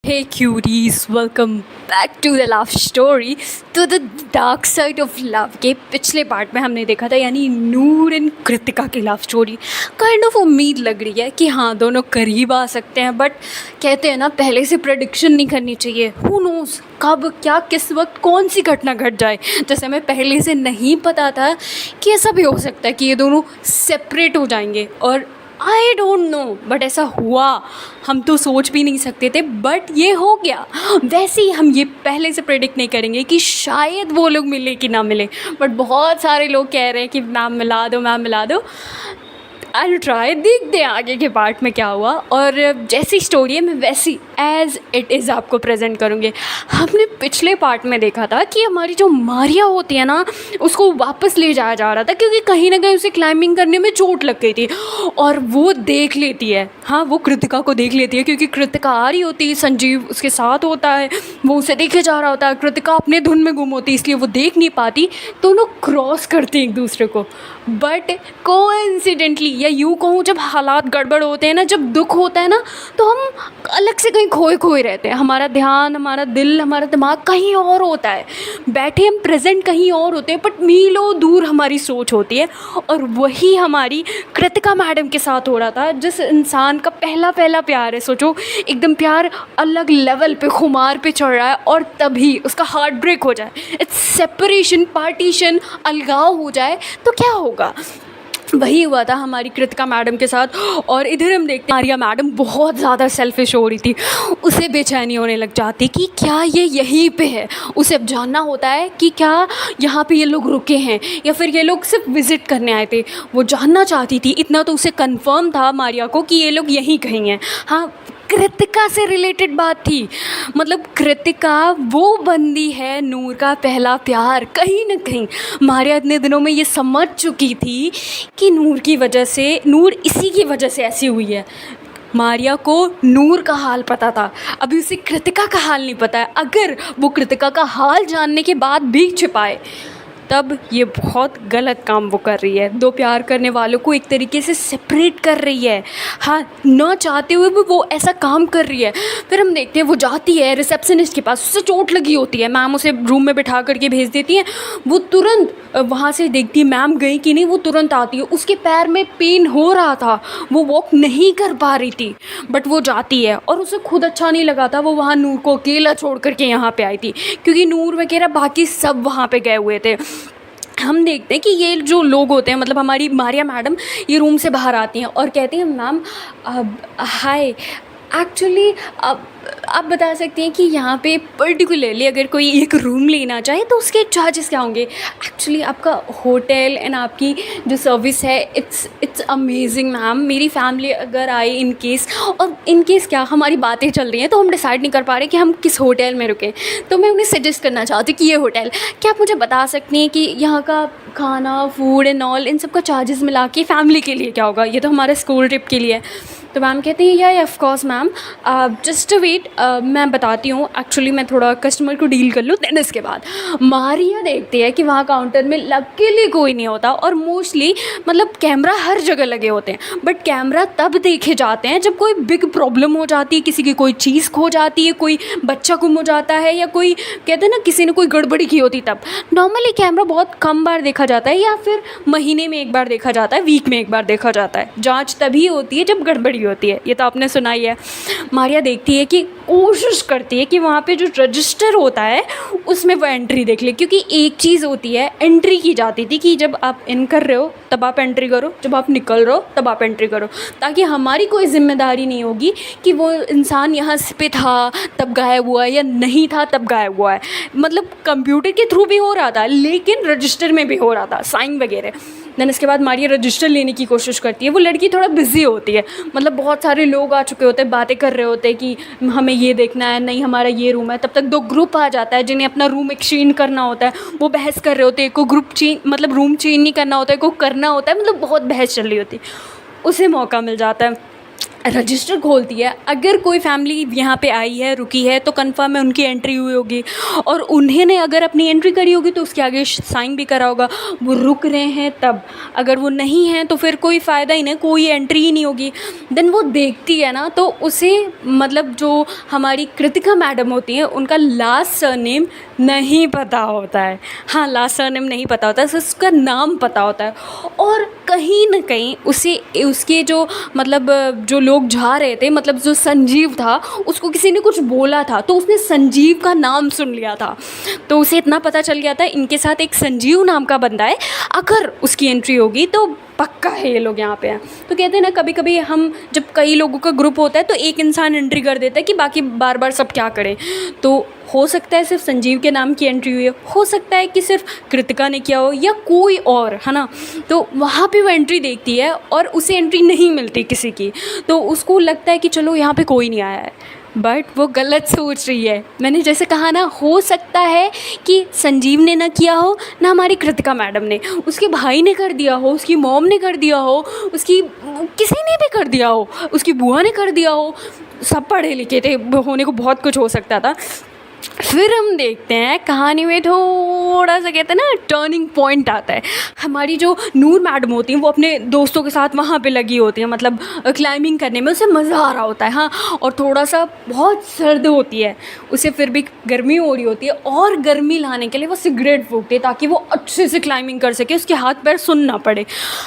Hey cuties, welcome back to the love story, to the dark side of love। के पिछले part में हमने देखा था यानी नूर एंड कृतिका की लव स्टोरी। काइंड ऑफ उम्मीद लग रही है कि हाँ दोनों करीब आ सकते हैं, बट कहते हैं ना पहले से प्रेडिक्शन नहीं करनी चाहिए। हु नोज़ कब क्या किस वक्त कौन सी घटना घट जाए। जैसे हमें पहले से नहीं पता था कि ऐसा भी हो सकता है कि ये दोनों सेपरेट हो जाएंगे, और आई डोंट नो बट ऐसा हुआ। हम तो सोच भी नहीं सकते थे बट ये हो गया। वैसे ही हम ये पहले से प्रेडिक्ट नहीं करेंगे कि शायद वो लोग मिले कि ना मिले, बट बहुत सारे लोग कह रहे हैं कि मैम मिला दो, मैम मिला दो। आई ट्राई, देखते हैं आगे के पार्ट में क्या हुआ। और जैसी स्टोरी है मैं वैसी एज़ इट इज़ आपको प्रेजेंट करूँगी। हमने पिछले पार्ट में देखा था कि हमारी जो मारिया होती है ना उसको वापस ले जाया जा रहा था, क्योंकि कहीं ना कहीं उसे क्लाइंबिंग करने में चोट लग गई थी। और वो देख लेती है, हाँ वो कृतिका को देख लेती है, क्योंकि कृतिका आ रही होती है, संजीव उसके साथ होता है, वो उसे देखे जा रहा होता है। कृतिका अपने धुन में गुम होती है इसलिए वो देख नहीं पाती, दोनों क्रॉस करते हैं एक दूसरे को। बट कोइंसिडेंटली या यूँ कहूँ, जब हालात गड़बड़ होते हैं ना, जब दुख होता है ना, तो हम अलग से कहीं खोए खोए रहते हैं। हमारा ध्यान, हमारा दिल, हमारा दिमाग कहीं और होता है, बैठे हम प्रेजेंट कहीं और होते हैं, बट मीलों दूर हमारी सोच होती है। और वही हमारी कृतिका मैडम के साथ हो रहा था, जिस इंसान का पहला पहला प्यार है। सोचो एकदम प्यार अलग लेवल पे खुमार पे चढ़ रहा है, और तभी उसका हार्ट ब्रेक हो जाए, इट्स सेपरेशन, पार्टीशन, अलगाव हो जाए तो क्या होगा। वही हुआ था हमारी कृतिका मैडम के साथ। और इधर हम देखते हैं मारिया मैडम बहुत ज़्यादा सेल्फिश हो रही थी। उसे बेचैनी होने लग जाती कि क्या ये यहीं पे है। उसे अब जानना होता है कि क्या यहाँ पे ये लोग रुके हैं या फिर ये लोग सिर्फ विज़िट करने आए थे। वो जानना चाहती थी, इतना तो उसे कंफर्म था मारिया को कि ये लोग यहीं कहीं हैं। हाँ, कृतिका से रिलेटेड बात थी, मतलब कृतिका वो बंदी है नूर का पहला प्यार। कहीं ना कहीं मारिया इतने दिनों में ये समझ चुकी थी कि नूर की वजह से, नूर इसी की वजह से ऐसी हुई है। मारिया को नूर का हाल पता था, अभी उसे कृतिका का हाल नहीं पता है। अगर वो कृतिका का हाल जानने के बाद भी छिपाए तब ये बहुत गलत काम वो कर रही है। दो प्यार करने वालों को एक तरीके से सेपरेट कर रही है। हाँ, ना चाहते हुए भी वो ऐसा काम कर रही है। फिर हम देखते हैं वो जाती है रिसेप्शनिस्ट के पास, उससे चोट लगी होती है, मैम उसे रूम में बिठा करके भेज देती हैं। वो तुरंत वहाँ से देखती है मैम गई कि नहीं, वो तुरंत आती है। उसके पैर में पेन हो रहा था, वो वॉक नहीं कर पा रही थी, बट वो जाती है। और उसे खुद अच्छा नहीं लगा था, वो वहाँ नूर को अकेला छोड़ करके यहाँ पे आई थी, क्योंकि नूर वगैरह बाकी सब वहाँ पे गए हुए थे। हम देखते हैं कि ये जो लोग होते हैं, मतलब हमारी मारिया मैडम, ये रूम से बाहर आती हैं और कहती हैं मैम हाय, एक्चुअली आप बता सकती हैं कि यहाँ पे पर्टिकुलरली अगर कोई एक रूम लेना चाहे तो उसके चार्जेस क्या होंगे। एक्चुअली आपका होटल एंड आपकी जो सर्विस है इट्स अमेजिंग मैम। मेरी फैमिली अगर आए इन केस, और इन केस क्या हमारी बातें चल रही हैं तो हम डिसाइड नहीं कर पा रहे कि हम किस होटल में रुकें, तो मैं उन्हें सजेस्ट करना चाहती हूँ कि ये होटल, क्या आप मुझे बता सकती हैं कि यहाँ का खाना, फूड एंड ऑल, इन सब का चार्जेस मिला के फैमिली के लिए क्या होगा। ये तो हमारे स्कूल ट्रिप के लिए है। तो मैम कहती है या of course ma'am, just wait, मैं बताती हूँ। एक्चुअली मैं थोड़ा कस्टमर को डील कर लूँ, देन इसके बाद मारिया देखती है कि वहाँ काउंटर में लकीली कोई नहीं होता, और मोस्टली मतलब कैमरा हर जगह लगे होते हैं, बट कैमरा तब देखे जाते हैं जब कोई बिग प्रॉब्लम हो जाती है, किसी की कोई चीज़ खो जाती है, कोई बच्चा गुम हो जाता है, या कोई कहते हैं ना किसी ने कोई गड़बड़ी की होती, तब नॉर्मली कैमरा बहुत कम बार देखा जाता है, या फिर महीने में एक बार देखा जाता है, वीक में एक बार देखा जाता है। जाँच तभी होती है जब गड़बड़ी होती है, ये तो आपने सुना ही है। मारिया देखती है कि कोशिश करती है कि वहाँ पे जो रजिस्टर होता है उसमें वो एंट्री देख ले, क्योंकि एक चीज़ होती है, एंट्री की जाती थी कि जब आप इन कर रहे हो तब आप एंट्री करो, जब आप निकल रहे हो तब आप एंट्री करो, ताकि हमारी कोई जिम्मेदारी नहीं होगी कि वो इंसान यहाँ पे था तब गायब हुआ है या नहीं था तब गायब हुआ है। मतलब कंप्यूटर के थ्रू भी हो रहा था, लेकिन रजिस्टर में भी हो रहा था, साइन वगैरह। देन इसके बाद मारिया रजिस्टर लेने की कोशिश करती है। वो लड़की थोड़ा बिजी होती है, मतलब बहुत सारे लोग आ चुके होते हैं, बातें कर रहे होते हैं कि हमें ये देखना है, नहीं हमारा ये रूम है। तब तक दो ग्रुप आ जाता है जिन्हें अपना रूम एक्सचेंज करना होता है, वो बहस कर रहे होते हैं। को ग्रुप चेंज, मतलब रूम चेंज नहीं करना होता है, को करना होता है, मतलब बहुत बहस चल रही होती है। उसे मौका मिल जाता है। रजिस्टर खोलती है, अगर कोई फैमिली यहाँ पे आई है, रुकी है, तो कंफर्म है उनकी एंट्री हुई होगी, और उन्होंने अगर अपनी एंट्री करी होगी तो उसके आगे साइन भी करा होगा, वो रुक रहे हैं तब। अगर वो नहीं हैं तो फिर कोई फ़ायदा ही नहीं, कोई एंट्री ही नहीं होगी। देन वो देखती है ना, तो उसे मतलब जो हमारी कृतिका मैडम होती हैं उनका लास्ट सरनेम नहीं पता होता है। हाँ, लास्ट सरनेम नहीं पता होता है, सिर्फ उसका नाम पता होता है। और कहीं ना कहीं उसे उसके जो मतलब जो लोग जा रहे थे, मतलब जो संजीव था, उसको किसी ने कुछ बोला था, तो उसने संजीव का नाम सुन लिया था। तो उसे इतना पता चल गया था इनके साथ एक संजीव नाम का बंदा है, अगर उसकी एंट्री होगी तो पक्का है ये लोग यहाँ पे हैं। तो कहते हैं ना, कभी कभी हम जब कई लोगों का ग्रुप होता है तो एक इंसान एंट्री कर देता है कि बाकी बार बार सब क्या करें। तो हो सकता है सिर्फ संजीव के नाम की एंट्री हुई हो सकता है कि सिर्फ कृतिका ने किया हो या कोई और, है ना। तो वहाँ पे वो एंट्री देखती है और उसे एंट्री नहीं मिलती किसी की, तो उसको लगता है कि चलो यहाँ पे कोई नहीं आया है, बट वो गलत सोच रही है। मैंने जैसे कहा ना, हो सकता है कि संजीव ने ना किया हो, ना हमारी कृतिका मैडम ने, उसके भाई ने कर दिया हो, उसकी मॉम ने कर दिया हो, उसकी किसी ने भी कर दिया हो, उसकी बुआ ने कर दिया हो। सब पढ़े लिखे थे, होने को बहुत कुछ हो सकता था। फिर हम देखते हैं कहानी में थोड़ा सा कहते हैं ना टर्निंग पॉइंट आता है। हमारी जो नूर मैडम होती हैं वो अपने दोस्तों के साथ वहाँ पे लगी होती हैं, मतलब क्लाइंबिंग करने में उसे मज़ा आ रहा होता है। हाँ, और थोड़ा सा बहुत सर्द होती है उसे, फिर भी गर्मी हो रही होती है, और गर्मी लाने के लिए वो सिगरेट फूकती है ताकि वो अच्छे से क्लाइंबिंग कर सके, उसके हाथ पैर सुन ना पड़े।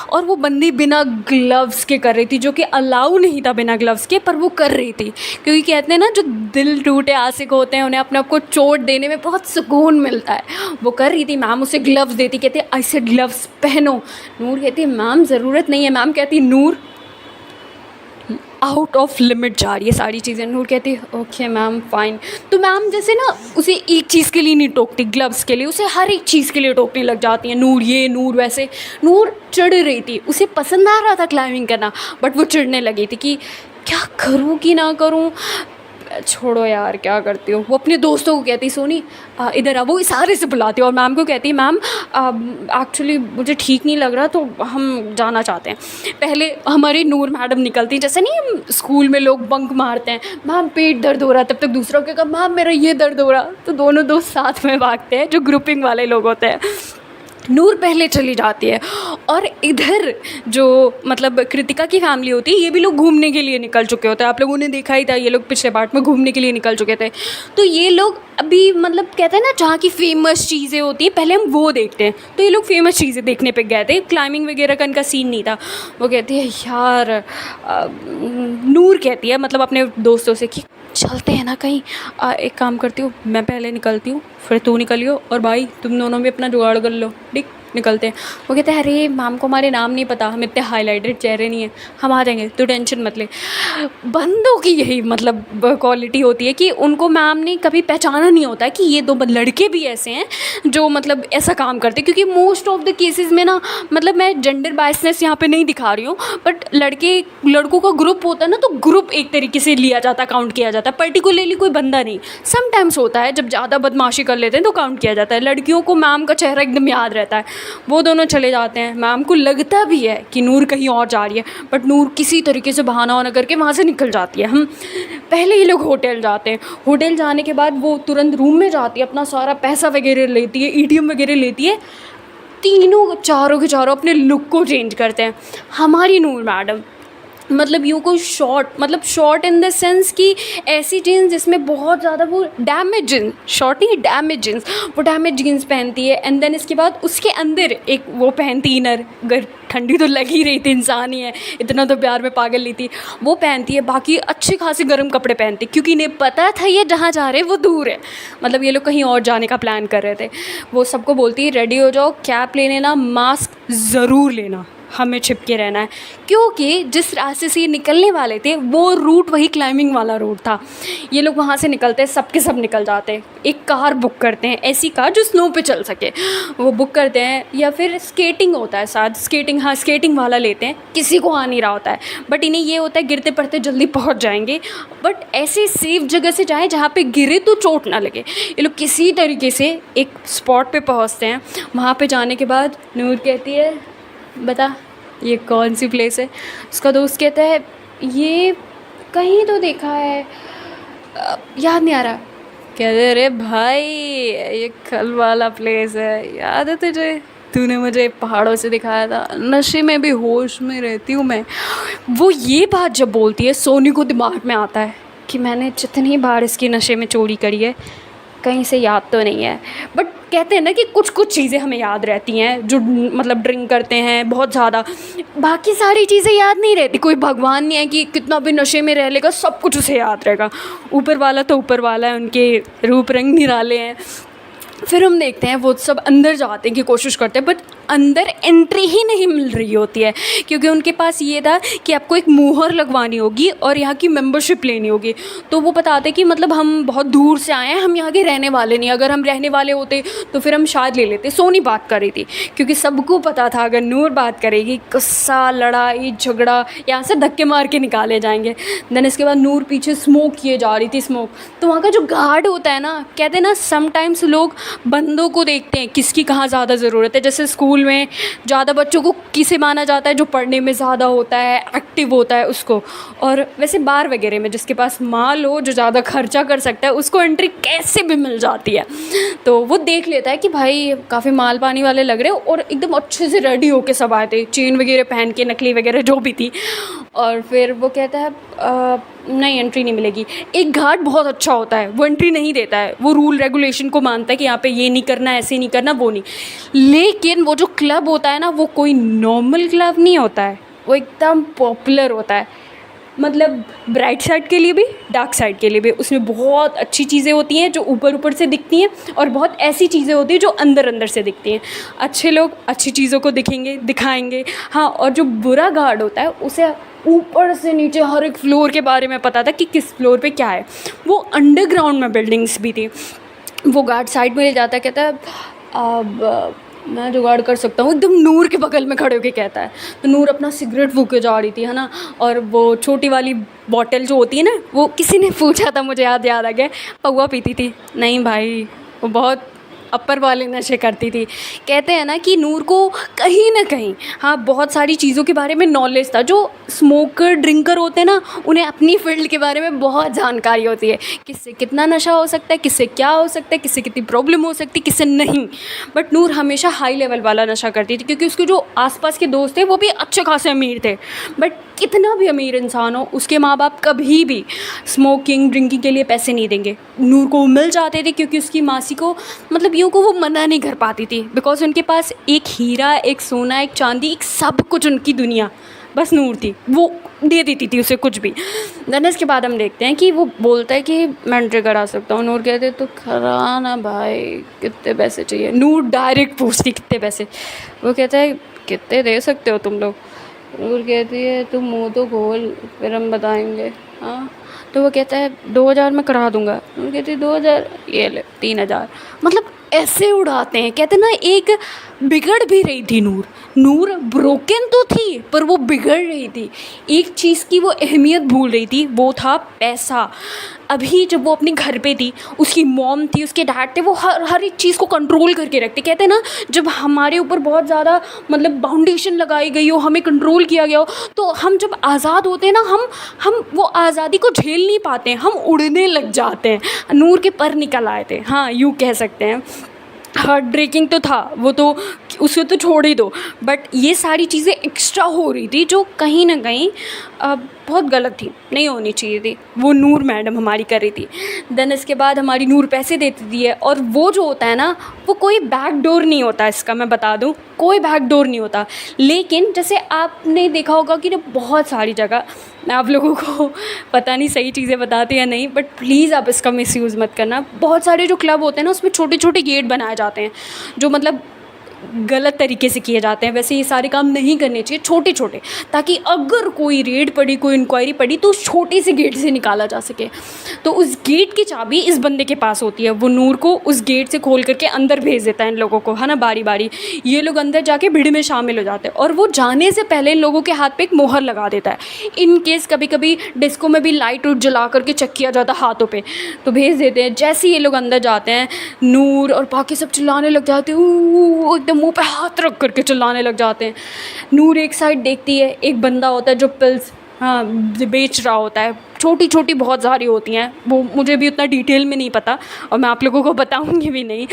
और वो बंदी बिना ग्लव्स के कर रही थी, जो कि अलाउ नहीं था बिना ग्लव्स के, पर वो कर रही थी। क्योंकि कहते हैं ना, जो दिल टूटे आशिक होते हैं उन्हें अपने आप को चोट देने में बहुत सुकून मिलता है। वो कर रही थी, मैम उसे ग्लव्स देती, कहते ऐसे ग्लव्स पहनो। नूर कहती मैम ज़रूरत नहीं है। मैम कहती नूर आउट ऑफ लिमिट जा रही है सारी चीज़ें। नूर कहती ओके मैम फाइन। तो मैम जैसे ना उसे एक चीज़ के लिए नहीं टोकती, ग्लव्स के लिए, उसे हर एक चीज़ के लिए टोकने लग जाती हैं, नूर ये नूर वैसे। नूर चिढ़ रही थी, उसे पसंद आ रहा था क्लाइंबिंग करना, बट वो चिढ़ने लगी थी कि क्या करूँ कि ना करूँ, छोड़ो यार क्या करती हो। वो अपने दोस्तों को कहती सोनी इधर आ, वो इशारे से बुलाती है, और मैम को कहती मैम एक्चुअली मुझे ठीक नहीं लग रहा, तो हम जाना चाहते हैं। पहले हमारी नूर मैडम निकलती, जैसे नहीं हम स्कूल में लोग बंक मारते हैं, मैम पेट दर्द हो रहा है, तब तक दूसरा को कहा मैम मेरा ये दर्द हो रहा, तो दोनों दोस्त साथ में भागते हैं, जो ग्रुपिंग वाले लोग होते हैं। नूर पहले चली जाती है, और इधर जो मतलब कृतिका की फैमिली होती है, ये भी लोग घूमने के लिए निकल चुके होते हैं। आप लोगों ने देखा ही था, ये लोग पिछले पार्ट में घूमने के लिए निकल चुके थे। तो ये लोग अभी मतलब कहते हैं ना, जहाँ की फेमस चीज़ें होती हैं पहले हम वो देखते हैं। तो ये लोग फेमस चीज़ें देखने पे गए थे, क्लाइंबिंग वगैरह का इनका सीन नहीं था। वो कहती है यार नूर कहती है मतलब अपने दोस्तों से कि चलते हैं ना कहीं, एक काम करती हूँ मैं पहले निकलती हूँ, फिर तू निकलियो, और भाई तुम दोनों भी अपना जुगाड़ कर लो, ठीक निकलते हैं। वो कहते हैं अरे मैम को हमारे नाम नहीं पता, हम इतने हाईलाइटेड चेहरे नहीं हैं, हम आ जाएंगे, तू टेंशन मत ले। बंदों की यही मतलब क्वालिटी होती है कि उनको मैम ने कभी पहचाना नहीं होता है कि ये दो लड़के भी ऐसे हैं जो मतलब ऐसा काम करते हैं। क्योंकि मोस्ट ऑफ द केसेस में ना, मतलब मैं जेंडर बायसनेस यहाँ पे नहीं दिखा रही हूँ, बट लड़कों का ग्रुप होता है ना, तो ग्रुप एक तरीके से लिया जाता है, काउंट किया जाता है, पर्टिकुलरली कोई बंदा नहीं। समटाइम्स होता है जब ज़्यादा बदमाशी कर लेते हैं तो काउंट किया जाता है। लड़कियों को मैम का चेहरा एकदम याद रहता है। वो दोनों चले जाते हैं, मैम को लगता भी है कि नूर कहीं और जा रही है, बट नूर किसी तरीके से बहाना वाना करके वहाँ से निकल जाती है। हम पहले ये लोग होटल जाते हैं, होटल जाने के बाद वो तुरंत रूम में जाती है, अपना सारा पैसा वगैरह लेती है, ईटीएम वगैरह लेती है, तीनों चारों के चारों अपने लुक को चेंज करते हैं। हमारी नूर मैडम मतलब यूँ को शॉर्ट इन द सेंस कि ऐसी जीन्स जिसमें बहुत ज़्यादा वो डैमेज जीन्स, शॉर्ट नहीं डैमेज जीन्स, वो डैमेज जीन्स पहनती है। एंड देन इसके बाद उसके अंदर एक वो पहनती इनर, अगर ठंडी तो लग ही रही थी, इंसान ही है, इतना तो प्यार में पागल नहीं थी, वो पहनती है। बाकी अच्छे खासे गर्म कपड़े पहनती, क्योंकि इन्हें पता था ये जहाँ जा रहे हैं वो दूर है, मतलब ये लोग कहीं और जाने का प्लान कर रहे थे। वो सबको बोलती है रेडी हो जाओ, कैप ले लेना, मास्क ज़रूर लेना, हमें छिपके रहना है। क्योंकि जिस रास्ते से ये निकलने वाले थे वो रूट वही क्लाइंबिंग वाला रूट था। ये लोग वहाँ से निकलते हैं, सब के सब निकल जाते हैं, एक कार बुक करते हैं, ऐसी कार जो स्नो पे चल सके, वो बुक करते हैं। या फिर स्केटिंग होता है साथ, स्केटिंग वाला लेते हैं, किसी को आ नहीं रहा होता है, बट इन्हें ये होता है गिरते पड़ते जल्दी पहुँच जाएंगे, बट ऐसी सेफ जगह से जाएँ जहाँ पर गिरे तो चोट ना लगे। ये लोग किसी तरीके से एक स्पॉट पर पहुँचते हैं। वहाँ पर जाने के बाद नूर कहती है बता ये कौन सी प्लेस है। उसका दोस्त कहता है ये कहीं तो देखा है, याद नहीं आ रहा। कहते अरे भाई ये कल वाला प्लेस है, याद है तुझे, तूने मुझे पहाड़ों से दिखाया था, नशे में भी होश में रहती हूँ मैं। वो ये बात जब बोलती है, सोनी को दिमाग में आता है कि मैंने जितनी बार इसकी नशे में चोरी करी है कहीं से याद तो नहीं है। बट कहते हैं ना कि कुछ कुछ चीज़ें हमें याद रहती हैं, जो मतलब ड्रिंक करते हैं बहुत ज़्यादा, बाकी सारी चीज़ें याद नहीं रहती। कोई भगवान नहीं है कि कितना भी नशे में रह लेगा सब कुछ उसे याद रहेगा। ऊपर वाला तो ऊपर वाला है, उनके रूप रंग निराले हैं। फिर हम देखते हैं वो सब अंदर जाने की कोशिश करते हैं, बट अंदर एंट्री ही नहीं मिल रही होती है, क्योंकि उनके पास ये था कि आपको एक मुहर लगवानी होगी और यहाँ की मेंबरशिप लेनी होगी। तो वो बताते कि मतलब हम बहुत दूर से आए हैं, हम यहाँ के रहने वाले नहीं, अगर हम रहने वाले होते तो फिर हम शायद ले लेते। सोनी बात कर रही थी क्योंकि सबको पता था अगर नूर बात करेगी गुस्सा, लड़ाई, झगड़ा, यहाँ से धक्के मार के निकाले जाएंगे। देन इसके बाद नूर पीछे स्मोक किए जा रही थी, स्मोक। तो वहाँ का जो गार्ड होता है ना, कहते हैं ना समटाइम्स लोग बंदों को देखते हैं किसकी कहाँ ज़्यादा ज़रूरत है। जैसे स्कूल में ज़्यादा बच्चों को किसे माना जाता है, जो पढ़ने में ज़्यादा होता है, एक्टिव होता है उसको। और वैसे बार वगैरह में जिसके पास माल हो, जो ज़्यादा खर्चा कर सकता है, उसको एंट्री कैसे भी मिल जाती है। तो वो देख लेता है कि भाई काफ़ी माल पानी वाले लग रहे हो, और एकदम अच्छे से रेडी होके सब आए थे, चेन वगैरह पहन के, नकली वगैरह जो भी थी। और फिर वो कहता है नहीं एंट्री नहीं मिलेगी। एक गार्ड बहुत अच्छा होता है, वो एंट्री नहीं देता है, वो रूल रेगुलेशन को मानता है कि यहाँ पे ये नहीं करना, ऐसे नहीं करना, वो नहीं। लेकिन वो जो क्लब होता है ना, वो कोई नॉर्मल क्लब नहीं होता है, वो एकदम पॉपुलर होता है। मतलब ब्राइट साइड के लिए भी, डार्क साइड के लिए भी। उसमें बहुत अच्छी चीज़ें होती हैं जो ऊपर ऊपर से दिखती हैं, और बहुत ऐसी चीज़ें होती हैं जो अंदर अंदर से दिखती हैं। अच्छे लोग अच्छी चीज़ों को दिखेंगे, दिखाएंगे, हाँ। और जो बुरा गार्ड होता है उसे ऊपर से नीचे हर एक फ्लोर के बारे में पता था कि किस फ्लोर पे क्या है। वो अंडरग्राउंड में बिल्डिंग्स भी थी। वो गार्ड साइड में ले जाता है, कहता है अब मैं जुगाड़ कर सकता हूँ, एकदम नूर के बगल में खड़े होके कहता है। तो नूर अपना सिगरेट फूके जा रही थी, है ना, और वो छोटी वाली बॉटल जो होती है ना, वो किसी ने पूछा था, मुझे याद आ गया, पौवा पीती थी। नहीं भाई, वो बहुत अपर वाले नशे करती थी। कहते हैं ना कि नूर को कहीं ना कहीं, हाँ, बहुत सारी चीज़ों के बारे में नॉलेज था। जो स्मोकर ड्रिंकर होते हैं ना, उन्हें अपनी फील्ड के बारे में बहुत जानकारी होती है, किससे कितना नशा हो सकता है, किससे क्या हो सकता है, किससे कितनी प्रॉब्लम हो सकती है, किससे नहीं। बट नूर हमेशा हाई लेवल वाला नशा करती थी, क्योंकि उसके जो आसपास के दोस्त थे वो भी अच्छे खासे अमीर थे। बट कितना भी अमीर इंसान हो, उसके माँ बाप कभी भी स्मोकिंग ड्रिंकिंग के लिए पैसे नहीं देंगे। नूर को मिल जाते थे क्योंकि उसकी मासी को, मतलब यूँ को वो मना नहीं कर पाती थी, बिकॉज उनके पास एक हीरा, एक सोना, एक चांदी, एक सब कुछ, उनकी दुनिया बस नूर थी। वो दे देती थी उसे कुछ भी। देन इसके बाद हम देखते हैं कि वो बोलता है कि मैं एंट्री करा सकता हूँ। नूर कहते तो करा ना भाई, कितने पैसे चाहिए। नूर डायरेक्ट पूछती कितने पैसे। वो कहता है कितने दे सकते हो तुम लोग। नूर कहती है तुम मुँह तो खोल, फिर हम बताएंगे। हाँ, तो वो कहता है 2000 में करा दूंगा। नूर कहती है 2000, ये ले 3000। मतलब ऐसे उड़ाते हैं। कहते ना एक बिगड़ भी रही थी नूर। नूर ब्रोकन तो थी, पर वो बिगड़ रही थी। एक चीज़ की वो अहमियत भूल रही थी, वो था पैसा। अभी जब वो अपने घर पे थी, उसकी मॉम थी, उसके डैड थे, वो हर एक चीज़ को कंट्रोल करके रखते। कहते हैं ना, जब हमारे ऊपर बहुत ज़्यादा मतलब बाउंडेशन लगाई गई हो, हमें कंट्रोल किया गया हो, तो हम जब आज़ाद होते हैं ना, हम वो आज़ादी को झेल नहीं पाते हैं, हम उड़ने लग जाते हैं। नूर के पर निकल आए थे, हाँ, यूँ कह सकते हैं। हार्ट ब्रेकिंग तो था वो, तो उसे तो छोड़ ही दो, बट ये सारी चीज़ें एक्स्ट्रा हो रही थी जो कहीं ना कहीं बहुत गलत थी, नहीं होनी चाहिए थी। वो नूर मैडम हमारी कर रही थी। देन इसके बाद हमारी नूर पैसे देती थी है, और वो जो होता है ना, वो कोई बैक डोर नहीं होता इसका, मैं बता दूं, कोई बैक डोर नहीं होता। लेकिन जैसे आपने देखा होगा कि ना बहुत सारी जगह, मैं आप लोगों को पता नहीं सही चीज़ें बताते या नहीं, बट प्लीज़ आप इसका मिसयूज़ मत करना। बहुत सारे जो क्लब होते हैं ना, उसमें छोटे छोटे गेट बनाए जाते हैं जो मतलब गलत तरीके से किए जाते हैं। वैसे ये सारे काम नहीं करने चाहिए, छोटे छोटे, ताकि अगर कोई रेड पड़ी, कोई इंक्वायरी पड़ी, तो उस छोटे से गेट से निकाला जा सके। तो उस गेट की चाबी इस बंदे के पास होती है। वो नूर को उस गेट से खोल करके अंदर भेज देता है इन लोगों को, है ना, बारी बारी। ये लोग अंदर जाके भीड़ में शामिल हो जाते हैं, और वो जाने से पहले इन लोगों के हाथ पे एक मोहर लगा देता है। इन केस कभी कभी डिस्को में भी लाइट उट जला करके चेक किया जाता है हाथों पे, तो भेज देते हैं। जैसे ये लोग अंदर जाते हैं, नूर और बाकी सब चिल्लाने लग जाते हैं, एकदम मुंह पे हाथ रख करके चिल्लाने लग जाते हैं। नूर एक साइड देखती है, एक बंदा होता है जो पिल्स हाँ बेच रहा होता है। छोटी छोटी बहुत सारी होती हैं, वो मुझे भी उतना डिटेल में नहीं पता और मैं आप लोगों को बताऊंगी भी नहीं।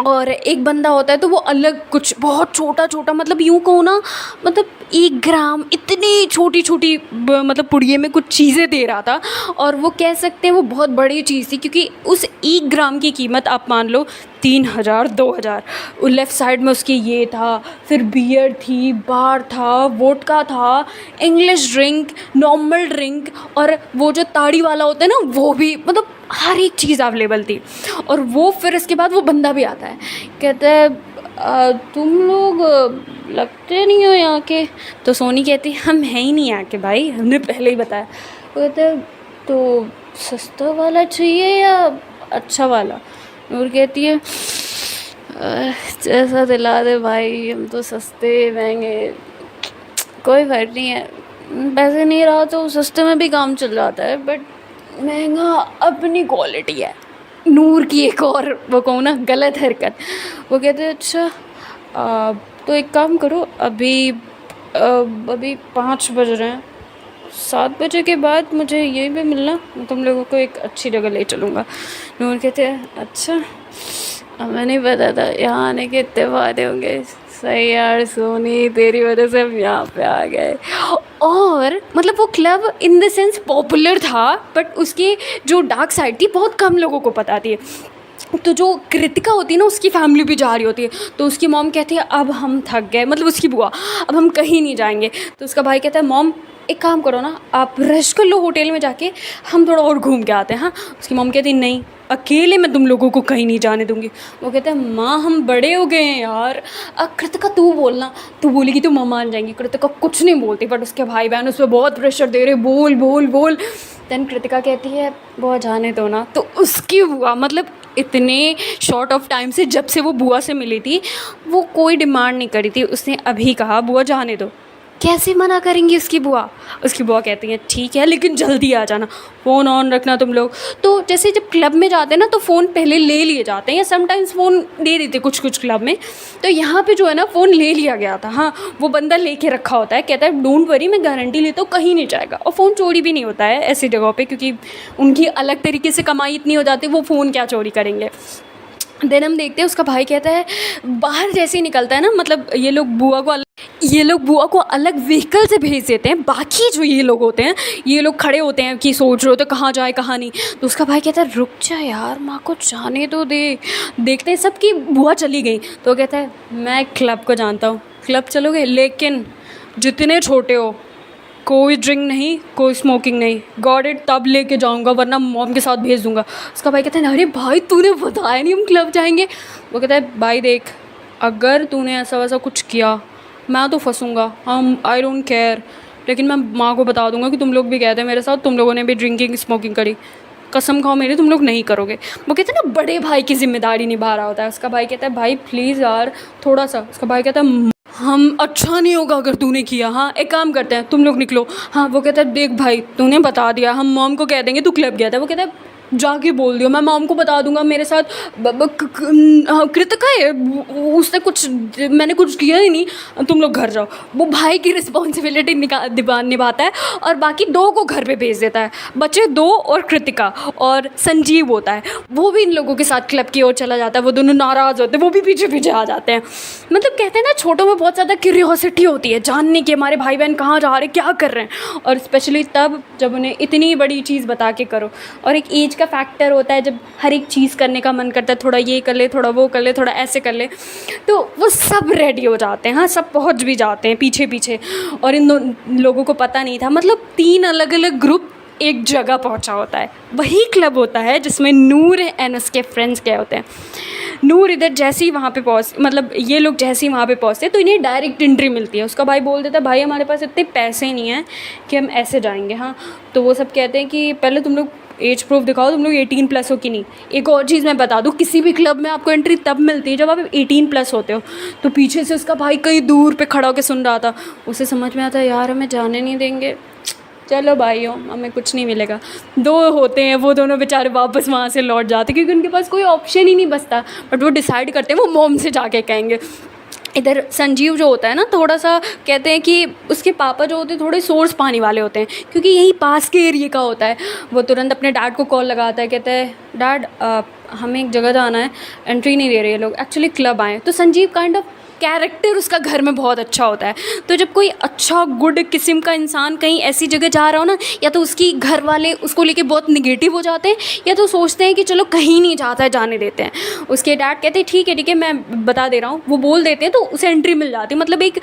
और एक बंदा होता है तो वो अलग कुछ बहुत छोटा छोटा, मतलब यूँ कहो ना, मतलब 1 ग्राम इतनी छोटी छोटी मतलब पुड़िये में कुछ चीज़ें दे रहा था। और वो कह सकते हैं वो बहुत बड़ी चीज़ थी, क्योंकि उस 1 ग्राम की कीमत आप मान लो 3,000 2,000। वो लेफ़्ट साइड में उसके ये था, फिर बियर थी, बार था, वोडका था, इंग्लिश ड्रिंक, नॉर्मल ड्रिंक, और वो जो ताड़ी वाला होता है ना वो भी, मतलब हर एक चीज़ अवेलेबल थी। और वो फिर इसके बाद वो बंदा भी आता है, कहता है तुम लोग लगते नहीं हो यहाँ के। तो सोनी कहती है हम हैं ही नहीं यहाँ के भाई, हमने पहले ही बताया। वो कहता है तो सस्ता वाला चाहिए या अच्छा वाला। और कहती है जैसा दिला दे भाई, हम तो सस्ते महंगे कोई फ़र्क नहीं है, पैसे नहीं रहा तो सस्ते में भी काम चल जाता है, बट महंगा अपनी क्वालिटी है। नूर की एक और वो कहूँ ना गलत हरकत। वो कहते हैं अच्छा तो एक काम करो, अभी 5 बज रहे हैं, 7 बजे के बाद मुझे यहीं पे मिलना, मैं तुम लोगों को एक अच्छी जगह ले चलूँगा। नूर कहते हैं अच्छा, हमें नहीं पता था यहाँ आने के इतने फायदे होंगे। सही यार सोनी, तेरी वजह से हम यहाँ पे आ गए। और मतलब वो club in the sense popular था, बट उसकी जो डार्क साइड थी बहुत कम लोगों को पता थी। तो जो कृतिका होती है ना, उसकी फैमिली भी जा रही होती है, तो उसकी मॉम कहती है अब हम थक गए, मतलब उसकी बुआ, अब हम कहीं नहीं जाएंगे। तो उसका भाई कहता है मॉम एक काम करो ना, आप रेस्ट कर लो होटल में जाके, हम थोड़ा और घूम के आते हैं। हाँ, उसकी मॉम कहती नहीं, अकेले मैं तुम लोगों को कहीं नहीं जाने दूंगी। वो कहते हैं माँ हम बड़े हो गए हैं यार, कृतिका तू बोलना, तू बोलेगी तो माँ मान जाएंगी। कृतिका कुछ नहीं बोलती, बट उसके भाई बहन उस पर बहुत प्रेशर दे रहे, बोल बोल बोल। देन कृतिका कहती है बुआ जाने दो ना। तो उसकी बुआ, मतलब इतने शॉर्ट ऑफ टाइम से जब से वो बुआ से मिली थी, वो कोई डिमांड नहीं करी थी, उसने अभी कहा बुआ जाने दो। कैसे मना करेंगी उसकी बुआ। उसकी बुआ कहती हैं ठीक है लेकिन जल्दी आ जाना, फ़ोन ऑन रखना तुम लोग। तो जैसे जब क्लब में जाते हैं ना तो फ़ोन पहले ले लिए जाते हैं, या समटाइम्स फ़ोन दे देते कुछ कुछ क्लब में। तो यहाँ पे जो है ना फ़ोन ले लिया गया था। हाँ, वो बंदा लेके रखा होता है, कहता है डोंट वरी मैं गारंटी लेता हूँ कहीं नहीं जाएगा। और फ़ोन चोरी भी नहीं होता है ऐसी जगहों पर, क्योंकि उनकी अलग तरीके से कमाई इतनी हो जाती है, वो फ़ोन क्या चोरी करेंगे। देन हम देखते हैं उसका भाई कहता है बाहर जैसे ही निकलता है ना, मतलब ये लोग बुआ को अलग व्हीकल से भेज देते हैं। बाकी जो ये लोग होते हैं, ये लोग खड़े होते हैं कि सोच रहे होते कहाँ जाए कहाँ नहीं। तो उसका भाई कहता है रुक जा यार, माँ को जाने तो दे। देखते हैं सबकी बुआ चली गई, तो कहता है मैं क्लब को जानता हूँ, क्लब चलोगे लेकिन जितने छोटे हो कोई ड्रिंक नहीं, कोई स्मोकिंग नहीं, गॉट इट, तब लेके जाऊंगा वरना मॉम के साथ भेज दूंगा। उसका भाई कहता है अरे भाई तूने बताया नहीं हम क्लब जाएंगे। वो कहता है भाई देख, अगर तूने ऐसा वैसा कुछ किया मैं तो फंसूंगा, हम आई डोंट केयर, लेकिन मैं माँ को बता दूंगा कि तुम लोग भी गए थे मेरे साथ, तुम लोगों ने भी ड्रिंकिंग स्मोकिंग करी, कसम खाओ मेरी तुम लोग नहीं करोगे। वो कहते हैं ना बड़े भाई की जिम्मेदारी निभा रहा होता है। उसका भाई कहता है भाई प्लीज़ यार थोड़ा सा। उसका भाई कहता है हम अच्छा नहीं होगा अगर तूने किया, हाँ एक काम करते हैं तुम लोग निकलो। हाँ, वो कहता है देख भाई तूने बता दिया, हम मॉम को कह देंगे तू क्लब गया था। वो कहता है जाके बोल दियो, मैं मॉम को बता दूंगा मेरे साथ कृतिका है, उसने कुछ, मैंने कुछ किया ही नहीं, तुम लोग घर जाओ। वो भाई की रिस्पॉन्सिबिलिटी निभाता है और बाकी 2 को घर पे भेज देता है। बचे 2 और कृतिका, और संजीव होता है, वो भी इन लोगों के साथ क्लब की ओर चला जाता है। वो दोनों नाराज़ होते हैं, वो भी पीछे पीछे आ जाते हैं। मतलब कहते हैं ना छोटों में बहुत ज़्यादा क्यूरियोसिटी होती है जानने की हमारे भाई बहन कहाँ जा रहे, क्या कर रहे हैं, और स्पेशली तब जब उन्हें इतनी बड़ी चीज़ बता के करो। और एक एज का फैक्टर होता है, जब हर एक चीज़ करने का मन करता है, थोड़ा ये कर ले, थोड़ा वो कर ले, थोड़ा ऐसे कर ले, तो वो सब रेडी हो जाते हैं। हाँ, सब पहुंच भी जाते हैं पीछे पीछे। और इन लोगों को पता नहीं था, मतलब 3 अलग अलग ग्रुप एक जगह पहुंचा होता है, वही क्लब होता है जिसमें नूर एंड उसके फ्रेंड्स गए होते हैं। नूर इधर जैसे ही वहाँ पे मतलब ये लोग जैसे ही वहाँ पे पहुँचते तो इन्हें डायरेक्ट एंट्री मिलती है। उसका भाई बोल देता है भाई हमारे पास इतने पैसे नहीं हैं कि हम ऐसे जाएंगे। हाँ, तो वो सब कहते हैं कि पहले तुम लोग एज प्रूफ दिखाओ, तुम लोग 18+ हो कि नहीं। एक और चीज़ मैं बता दूँ, किसी भी क्लब में आपको एंट्री तब मिलती है जब आप 18+ होते हो। तो पीछे से उसका भाई कहीं दूर पे खड़ा होकर सुन रहा था, उसे समझ में आता है यार हमें जाने नहीं देंगे, चलो भाइयों हमें कुछ नहीं मिलेगा। 2 होते हैं, वो दोनों बेचारे वापस वहाँ से लौट जाते क्योंकि उनके पास कोई ऑप्शन ही नहीं बचता। बट वो डिसाइड करते हैं वो मॉम से जाके कहेंगे। इधर संजीव जो होता है ना, थोड़ा सा कहते हैं कि उसके पापा जो होते हैं थोड़े सोर्स पानी वाले होते हैं, क्योंकि यही पास के एरिए का होता है। वो तुरंत अपने डैड को कॉल लगाता है, कहता है डैड हमें एक जगह जाना है, एंट्री नहीं दे रहे ये लोग, एक्चुअली क्लब आए। तो संजीव काइंड ऑफ कैरेक्टर उसका घर में बहुत अच्छा होता है। तो जब कोई अच्छा गुड किस्म का इंसान कहीं ऐसी जगह जा रहा हो ना, या तो उसकी घर वाले उसको लेके बहुत निगेटिव हो जाते हैं, या तो सोचते हैं कि चलो कहीं नहीं जाता है, जाने देते हैं। उसके डैड कहते हैं ठीक है मैं बता दे रहा हूँ, वो बोल देते हैं तो उसे एंट्री मिल जाती है। मतलब एक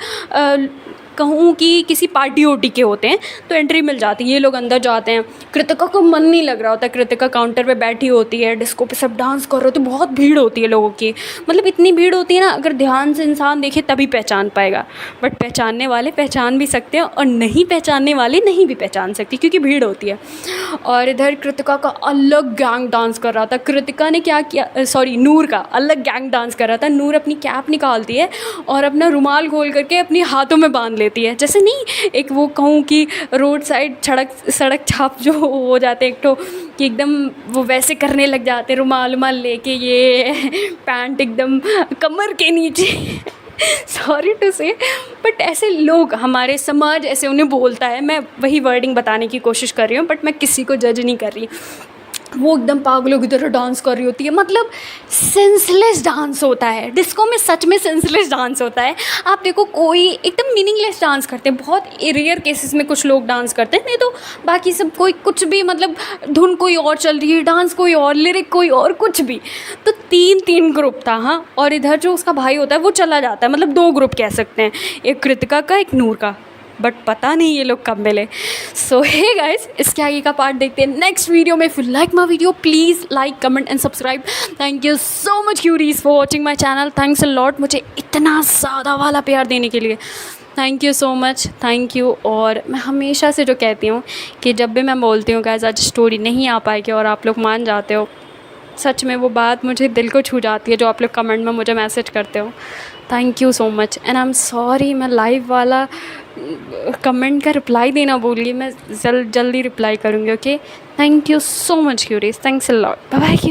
कहूँ कि किसी पार्टी वार्टी के होते हैं तो एंट्री मिल जाती है। ये लोग अंदर जाते हैं, कृतिका को मन नहीं लग रहा होता, कृतिका काउंटर पे बैठी होती है, डिस्को पे सब डांस कर रहे होते हैं, बहुत भीड़ होती है लोगों की। मतलब इतनी भीड़ होती है ना, अगर ध्यान से इंसान देखे तभी पहचान पाएगा, बट पहचानने वाले पहचान भी सकते हैं और नहीं पहचानने वाले नहीं भी पहचान सकते, क्योंकि भीड़ होती है। और इधर कृतिका का अलग गैंग डांस कर रहा था। कृतिका ने क्या किया, सॉरी नूर का अलग गैंग डांस कर रहा था। नूर अपनी कैप निकालती है और अपना रुमाल खोल करके अपनी हाथों में बांध लेती है, जैसे नहीं एक वो कहूँ कि रोड साइड सड़क छाप जो हो जाते हैं एक तो, कि एकदम वो वैसे करने लग जाते हैं, रुमाल लेके ये पैंट एकदम कमर के नीचे सॉरी टू से, बट ऐसे लोग हमारे समाज ऐसे उन्हें बोलता है। मैं वही वर्डिंग बताने की कोशिश कर रही हूँ, बट मैं किसी को जज नहीं कर रही। वो एकदम पागलों की तरह डांस कर रही होती है, मतलब सेंसलेस डांस होता है डिस्को में, सच में सेंसलेस डांस होता है। आप देखो कोई एकदम मीनिंगलेस डांस करते हैं, बहुत रेयर केसेस में कुछ लोग डांस करते हैं, नहीं तो बाकी सब कोई कुछ भी, मतलब धुन कोई और चल रही है, डांस कोई और, लिरिक कोई और, कुछ भी। तो तीन ग्रुप था, हाँ। और इधर जो उसका भाई होता है वो चला जाता है, मतलब 2 ग्रुप कह सकते हैं, एक कृतिका का एक नूर का, बट पता नहीं ये लोग कब मिले। सो हे गाइस, इसके आगे का पार्ट देखते हैं नेक्स्ट वीडियो में। If you like my video please like comment and subscribe. Thank you so much cuties for watching my channel. Thanks a lot मुझे इतना ज़्यादा वाला प्यार देने के लिए। थैंक यू सो मच, थैंक यू। और मैं हमेशा से जो कहती हूँ कि जब भी मैं बोलती हूँ गाइस आज स्टोरी नहीं आ पाएगी और आप लोग मान जाते हो, सच में वो बात मुझे दिल को छू जाती है जो आप लोग कमेंट में मुझे मैसेज करते हो। Thank you so much and I am sorry, मैं लाइव वाला कमेंट का रिप्लाई देना भूल गई। मैं जल्दी रिप्लाई करूँगी। Okay, thank you so much cuties, thanks a lot, bye bye.